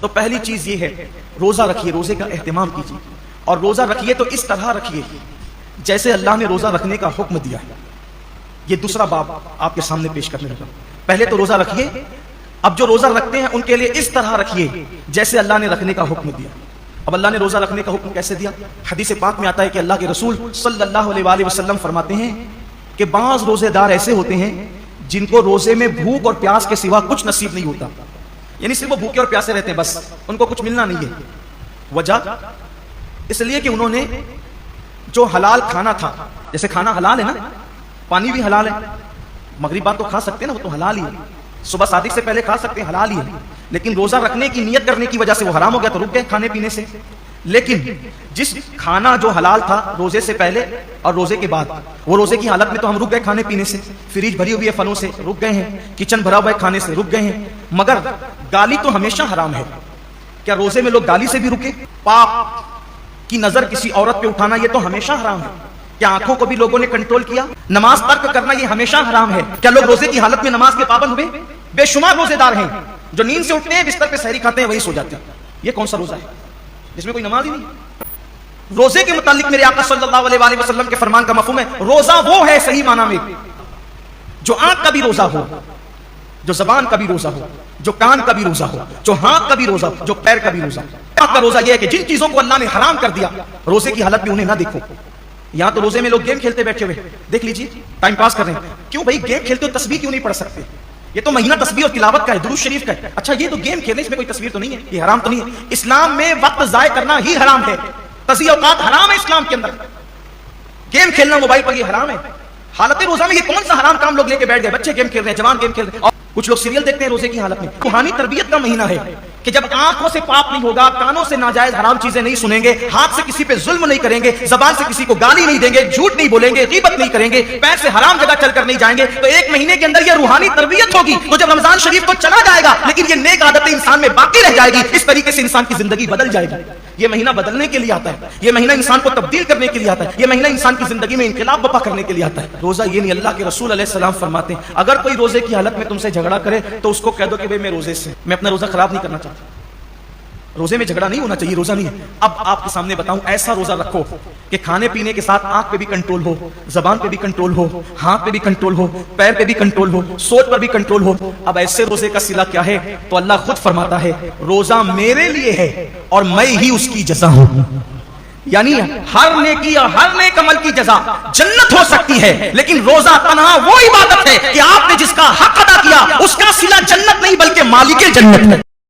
تو پہلی چیز یہ ہے روزہ رکھیے، روزے کا اہتمام کیجیے، اور روزہ رکھیے تو اس طرح رکھیے جیسے اللہ نے روزہ رکھنے کا حکم دیا ہے۔ یہ دوسرا باب آپ کے سامنے پیش کرنے لگا۔ پہلے تو روزہ رکھیے، اب جو روزہ رکھتے ہیں ان کے لیے اس طرح رکھیے جیسے اللہ نے رکھنے کا حکم دیا۔ اب اللہ نے روزہ رکھنے کا حکم کیسے دیا؟ حدیث پاک میں آتا ہے کہ اللہ کے رسول صلی اللہ علیہ وآلہ وسلم فرماتے ہیں کہ بعض روزے دار ایسے ہوتے ہیں جن کو روزے میں بھوک اور پیاس کے سوا کچھ نصیب نہیں ہوتا، یعنی صرف وہ بھوکے اور پیاسے رہتے ہیں، بس ان کو کچھ ملنا نہیں ہے۔ وجہ اس لیے کہ انہوں نے جو حلال کھانا تھا، جیسے کھانا حلال ہے نا، پانی بھی حلال ہے، مغرب بعد تو کھا سکتے ہیں نا، وہ تو حلال ہی ہے، صبح صادق سے پہلے کھا سکتے ہیں، حلال ہی ہے، لیکن روزہ رکھنے کی نیت کرنے کی وجہ سے وہ حرام ہو گیا تو رک گئے کھانے پینے سے۔ لیکن جس کھانا جو حلال تھا روزے سے پہلے اور روزے کے بعد، وہ روزے کی حالت میں تو ہم رک گئے کھانے پینے سے، فریج بھری ہوئی ہے پھلوں سے، رک گئے ہیں، کچن بھرا ہوا ہے کھانے سے، رک گئے ہیں، مگر گالی تو ہمیشہ حرام ہے۔ کیا روزے میں لوگ گالی سے بھی رکے؟ پاپ کی نظر کسی عورت پہ اٹھانا یہ تو ہمیشہ حرام ہے۔ کیا آنکھوں کو بھی لوگوں نے کنٹرول کیا؟ نماز ترک کرنا یہ ہمیشہ حرام ہے۔ کیا لوگ روزے کی حالت میں نماز کے پابند ہوئے؟ بے شمار روزے دار ہیں جو نیند سے اٹھتے ہیں، بستر پہ سحری کھاتے ہیں، وہی سو جاتے ہیں۔ یہ کون سا روزہ ہے جس میں کوئی نماز ہی نہیں؟ روزے کے متعلق میرے آقا صلی اللہ علیہ وآلہ وسلم کے فرمان کا مفہوم ہے، روزہ وہ ہے صحیح معنی میں جو آنکھ کا بھی روزہ ہو، جو زبان کا بھی روزہ ہو، جو کان کا بھی روزہ ہو، جو ہاتھ کا بھی روزہ ہو، جو پیر کا بھی روزہ ہو۔ آنکھ کا روزہ یہ ہے کہ جن چیزوں کو اللہ نے حرام کر دیا روزے کی حالت میں انہیں نہ دیکھو۔ یہاں تو روزے میں لوگ گیم کھیلتے بیٹھے ہوئے، دیکھ لیجیے، ٹائم پاس کر رہے ہیں۔ کیوں بھائی گیم کھیلتے ہو، تسبیح کیوں نہیں پڑھ سکتے؟ یہ تو مہینہ تسبیح اور تلاوت کا ہے، درود شریف کا ہے۔ اچھا یہ تو گیم کھیلنے، اس میں کوئی تصویر تو نہیں ہے، یہ حرام تو نہیں ہے؟ اسلام میں وقت ضائع کرنا ہی حرام ہے، تضییع اوقات حرام ہے اسلام کے اندر۔ گیم کھیلنا موبائل پر یہ حرام ہے۔ حالت روزہ میں یہ کون سا حرام کام لوگ لے کے بیٹھ گئے؟ بچے گیم کھیل رہے ہیں، جوان گیم کھیل رہے ہیں، اور کچھ لوگ سیریل دیکھتے ہیں روزے کی حالت میں۔ روحانی تربیت کا مہینہ ہے کہ جب آنکھوں سے پاپ نہیں ہوگا، کانوں سے ناجائز حرام چیزیں نہیں سنیں گے، ہاتھ سے کسی پہ ظلم نہیں کریں گے، زبان سے کسی کو گالی نہیں دیں گے، جھوٹ نہیں بولیں گے، غیبت نہیں کریں گے، پیر سے حرام جگہ چل کر نہیں جائیں گے، تو ایک مہینے کے اندر یہ روحانی تربیت ہوگی۔ تو جب رمضان شریف تو چلا جائے گا لیکن یہ نیک عادتیں انسان میں باقی رہ جائے گی، اس طریقے سے انسان کی زندگی بدل جائے گی۔ یہ مہینہ بدلنے کے لیے آتا ہے، یہ مہینہ انسان کو تبدیل کرنے کے لیے آتا ہے، یہ مہینہ انسان کی زندگی میں انقلاب برپا کرنے کے لیے آتا ہے۔ روزہ یہ نہیں، اللہ کے رسول علیہ السلام فرماتے ہیں اگر کوئی روزے کی حالت میں تم سے جھگڑا کرے تو اس کو کہہ دو کہ بھائی میں روزے سے، میں اپنا روزہ خراب نہیں کرنا چاہتا۔ روزے میں جھگڑا نہیں ہونا چاہیے، روزہ نہیں ہے۔ اب آپ کے سامنے بتاؤں، ایسا روزہ رکھو کہ کھانے پینے کے ساتھ آنکھ پہ بھی کنٹرول ہو، زبان پہ بھی کنٹرول ہو، ہاتھ پہ بھی کنٹرول ہو، پیر پہ بھی کنٹرول ہو، سوچ پر بھی کنٹرول ہو۔ اب ایسے روزے کا صلہ کیا ہے؟ تو اللہ خود فرماتا ہے روزہ میرے لیے ہے اور میں ہی اس کی جزا ہوں۔ یعنی ہر نیکی اور ہر نیک عمل کی جزا جنت ہو سکتی ہے، لیکن روزہ تنہا وہ عبادت ہے کہ آپ نے جس کا حق ادا کیا اس کا صلہ جنت نہیں بلکہ مالک جنت ہے۔